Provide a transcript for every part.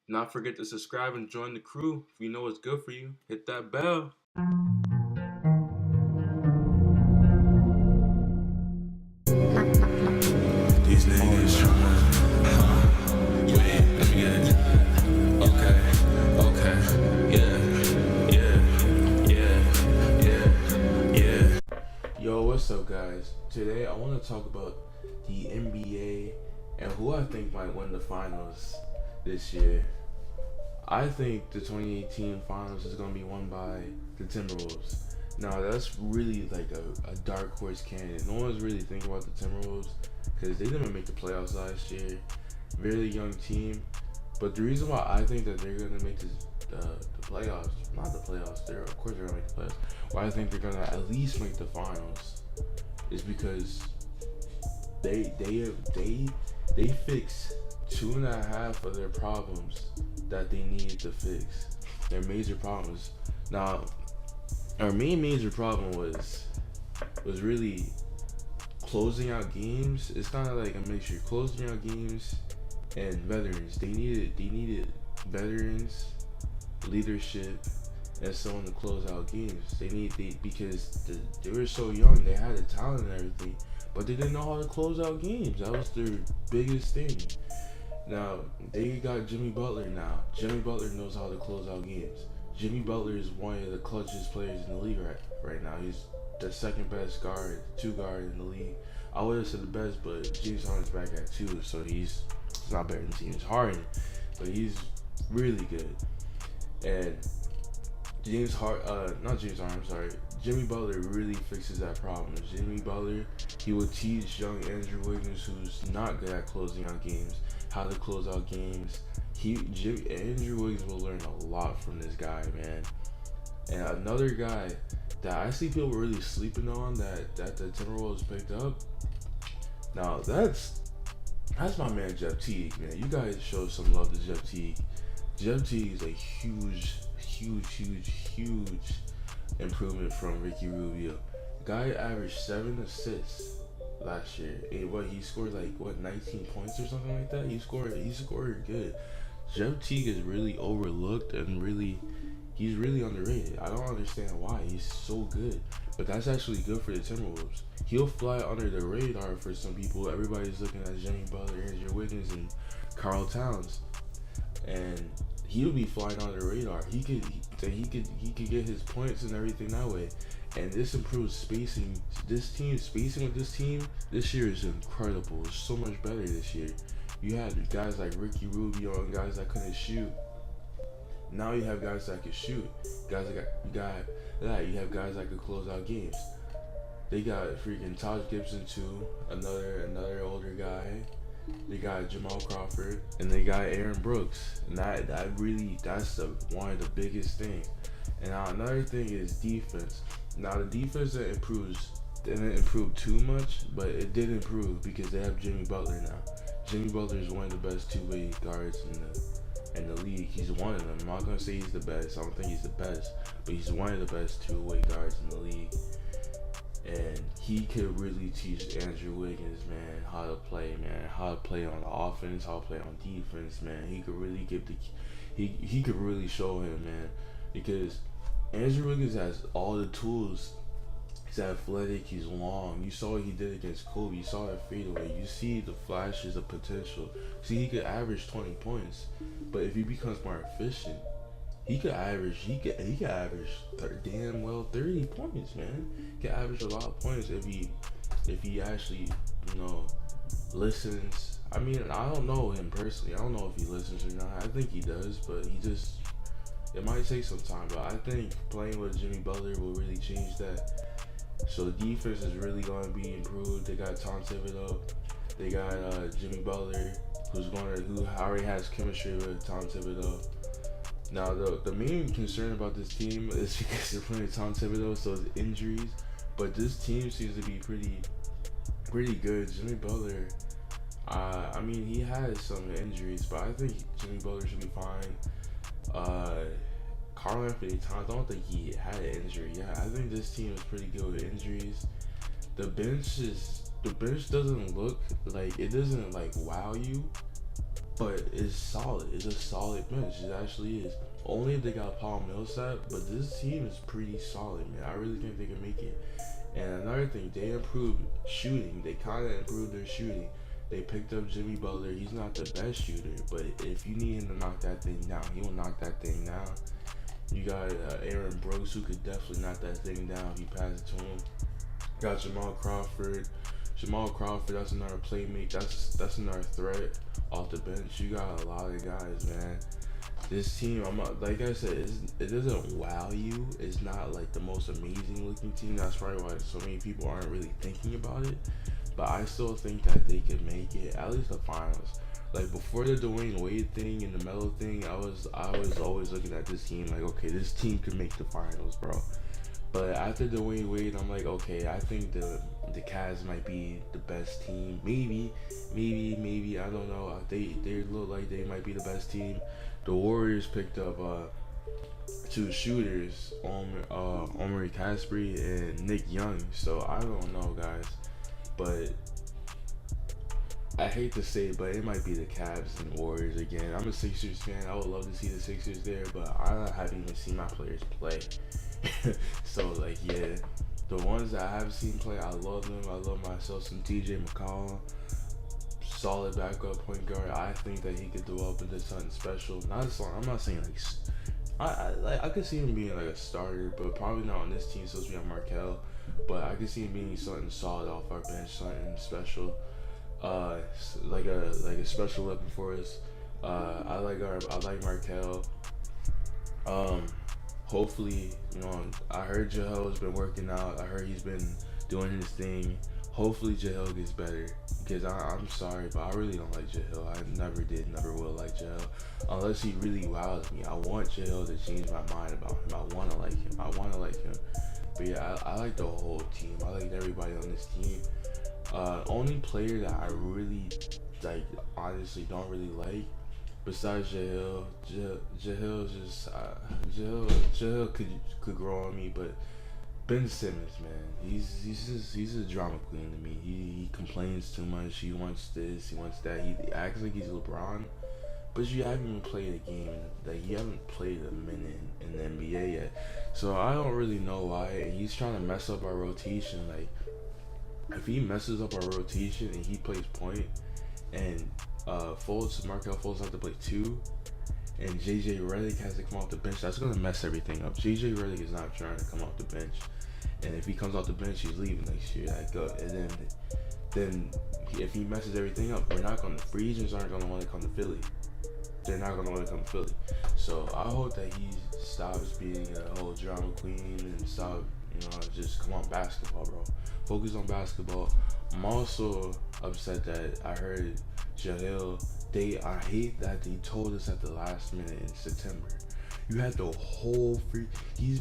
Not forget to subscribe and join the crew. If you know what's good for you, hit that bell. These niggas tryna wait, let me get it. Okay, yeah. Yo, what's up, guys? Today I want to talk about the NBA and who I think might win the finals this year. I think the 2018 finals is going to be won by the Timberwolves. Now, that's really like a dark horse candidate. No one's really thinking about the Timberwolves because they didn't make the playoffs last year. Very young team. But the reason why I think that they're going to make the playoffs, not the playoffs, of course they're going to make the playoffs. Why I think they're going to at least make the finals is because they fix 2.5 of their problems that they needed to fix. Their major problems. Now, our main major problem was really closing out games. It's kind of like a mixture, closing out games and veterans. They needed veterans, leadership, and someone to close out games. Because they were so young, they had the talent and everything, but they didn't know how to close out games. That was their biggest thing. Now they got Jimmy Butler now. Jimmy Butler knows how to close out games. Jimmy Butler is one of the clutchest players in the league right now. He's the second best two guard in the league. I would have said the best, but James Harden's back at 2, so he's not better than James Harden, but he's really good. And Jimmy Butler really fixes that problem. Jimmy Butler, he will teach young Andrew Wiggins, who's not good at closing out games, how to close out games. Andrew Wiggins will learn a lot from this guy, man. And another guy that I see people really sleeping on that the Timberwolves picked up. Now that's my man Jeff Teague, man. You guys show some love to Jeff Teague. Jeff Teague is a huge improvement from Ricky Rubio. Guy averaged 7 assists last year. And he scored 19 points or something like that. He scored good. Jeff Teague is really overlooked and he's really underrated. I don't understand why. He's so good. But that's actually good for the Timberwolves. He'll fly under the radar for some people. Everybody's looking at Jimmy Butler, Andrew Wiggins, and Karl Towns. And he'll be flying under the radar. He could get his points and everything that way. And this improves spacing. Spacing with this team this year is incredible. It's so much better this year. You had guys like Ricky Rubio and guys that couldn't shoot. Now you have guys that can shoot. You have guys that can close out games. They got freaking Taj Gibson too, another older guy. They got Jamal Crawford and they got Aaron Brooks, and that's one of the biggest things. And now another thing is defense. Now the defense didn't improve too much, but it did improve because they have Jimmy Butler now. Jimmy Butler is one of the best two-way guards in the league. He's one of them. I'm not gonna say he's the best. I don't think he's the best, but he's one of the best two-way guards in the league. And he could really teach Andrew Wiggins, man, how to play on the offense, how to play on defense, man. He could really he could really show him, man, because Andrew Wiggins has all the tools. He's athletic, he's long. You saw what he did against Kobe. You saw that fadeaway. You see the flashes of potential. See, he could average 20 points, but if he becomes more efficient, he could average 30 points, man. He could average a lot of points if he actually, listens. I mean, I don't know him personally. I don't know if he listens or not. I think he does, but it might take some time. But I think playing with Jimmy Butler will really change that. So the defense is really going to be improved. They got Tom Thibodeau. They got Jimmy Butler, who already has chemistry with Tom Thibodeau. Now, the main concern about this team is because they're playing Tom Thibodeau, so it's injuries. But this team seems to be pretty good. Jimmy Butler, I mean, he has some injuries, but I think Jimmy Butler should be fine. Karl Anthony Towns, I don't think he had an injury. Yeah, I think this team is pretty good with injuries. The bench doesn't look like, it doesn't wow you. but it's solid. It's a solid bench. It actually is. Only if they got Paul Millsap, but this team is pretty solid, man. I really think they can make it. And another thing, they improved shooting. They kind of improved their shooting. They picked up Jimmy Butler. He's not the best shooter, but if you need him to knock that thing down, he will knock that thing down. You got Aaron Brooks, who could definitely knock that thing down if you pass it to him. Got Jamal Crawford. Jamal Crawford, that's another playmate. That's another threat off the bench. You got a lot of guys, man. This team, I'm not, like I said, it doesn't wow you. It's not like the most amazing looking team. That's probably why so many people aren't really thinking about it. But I still think that they could make it at least the finals. Like before the Dwayne Wade thing and the Melo thing, I was always looking at this team like, okay, this team could make the finals, bro. But after Dwayne Wade, I'm like, okay, I think the Cavs might be the best team. Maybe, I don't know. They look like they might be the best team. The Warriors picked up two shooters, Omri Caspery and Nick Young. So I don't know, guys. But I hate to say it, but it might be the Cavs and Warriors again. I'm a Sixers fan. I would love to see the Sixers there, but I haven't even seen my players play. So like, yeah, the ones that I have seen play, I love them. I love myself some TJ McCollum, solid backup point guard. I think that he could develop into something special. I'm not saying like I could see him being like a starter, but probably not on this team. So it's be on Markel, but I could see him being something solid off our bench, something special. Like a special weapon for us. I like Markel. Hopefully, I heard Jahel has been working out. I heard he's been doing his thing. Hopefully Jahel gets better, because I'm sorry, but I really don't like Jahel. I never will like Jahel, unless he really wows me. I want Jahel to change my mind about him. I want to like him. But yeah, I like the whole team. I like everybody on this team. Only player that I really like, honestly, don't really like, besides Jahel could grow on me, but Ben Simmons, man, he's a drama queen to me. He complains too much. He wants this, he wants that. He acts like he's LeBron, but you haven't even played a game. Like, you haven't played a minute in the NBA yet. So I don't really know why. And he's trying to mess up our rotation. Like, if he messes up our rotation and he plays point, and Markel Fultz has to play 2, and JJ Redick has to come off the bench, that's gonna mess everything up. JJ Redick is not trying to come off the bench, and if he comes off the bench, he's leaving next year. And then if he messes everything up, free agents aren't gonna want to come to Philly. They're not gonna want to come to Philly. So I hope that he stops being a whole drama queen and stop, just come on basketball, bro. Focus on basketball. I'm also upset that I heard Jahel. I hate that they told us at the last minute in September. You had the whole you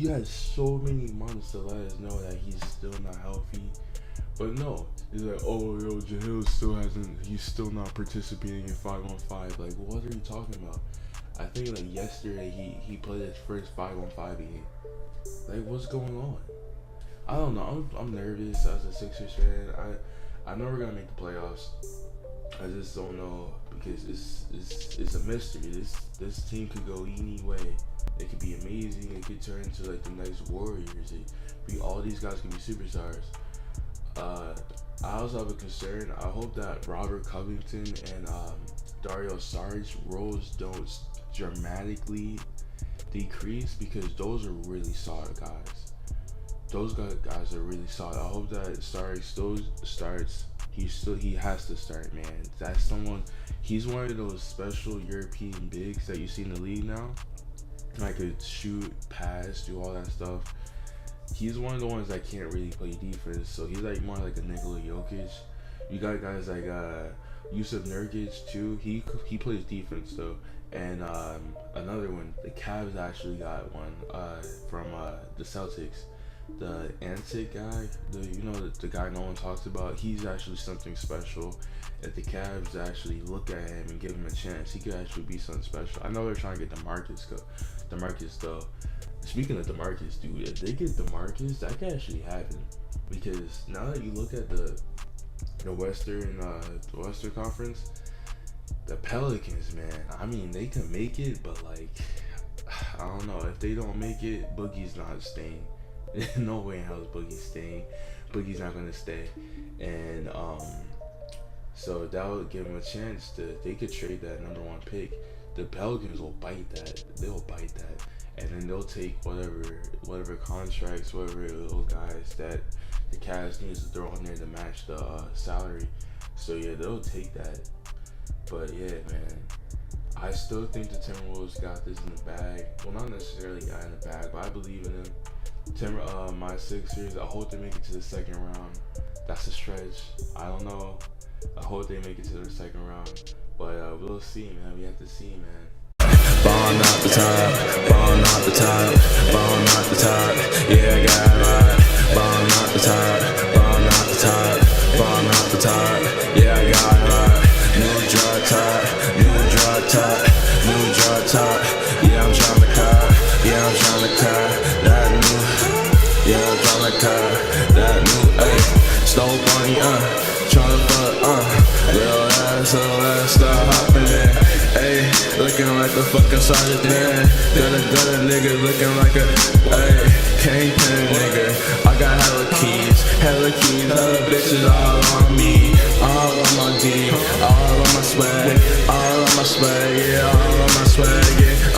had so many months to let us know that he's still not healthy. But no, it's like, oh, Jahel he's still not participating in 5-on-5. Like, what are you talking about? I think like yesterday he played his first 5-on-5 game. Like, what's going on? I don't know. I'm nervous as a Sixers fan. I know we're gonna make the playoffs. I just don't know, because it's a mystery. This team could go any way. It could be amazing. It could turn into like the next Warriors. All these guys could be superstars. I also have a concern. I hope that Robert Covington and Dario Saric roles don't dramatically decrease, because those are really solid guys. Those guys are really solid. I hope that Saric still starts. He has to start, man. That's someone. He's one of those special European bigs that you see in the league now. Like, could shoot, pass, do all that stuff. He's one of the ones that can't really play defense, so he's like more like a Nikola Jokic. You got guys like Yusuf Nurkic too. He plays defense though. And another one, the Cavs actually got one from the Celtics. The Antic guy, the guy no one talks about. He's actually something special. If the Cavs actually look at him and give him a chance, he could actually be something special. I know they're trying to get DeMarcus though. Speaking of DeMarcus, dude, if they get DeMarcus, that could actually happen. Because now that you look at the Western Conference, The Pelicans, man. I mean, they can make it, but like, I don't know. If they don't make it, Boogie's not staying. No way in hell is Boogie staying. Boogie's not gonna stay, and so that would give them a chance to. They could trade that #1 pick. The Pelicans will bite that. They'll bite that, and then they'll take whatever contracts, whatever little guys that the Cavs needs to throw in there to match the salary. So yeah, they'll take that. But yeah, man, I still think the Timberwolves got this in the bag. Well, not necessarily got in the bag, but I believe in them. My Sixers, I hope they make it to the second round. That's a stretch. I don't know. I hope they make it to the second round. But we'll see, man. We have to see, man. Ballin' out the top, ballin' out the top, ballin' out the top. Yeah, I got it right. Ballin' out the top, ballin' out the top, ballin' out the top. Yeah, I got it right. New drop top, new drop top, new drop top. Yeah, I'm tryna cop, yeah, I'm tryna cop that new. Yeah, I'm tryna cop that new. Ayy, stole bunny, tryna fuck, little ass, start hopping in. Ayy, looking like the fucking sergeant man. Got a nigga looking like a, ayy, kingpin nigga. I got hella keys, hella bitches all on me.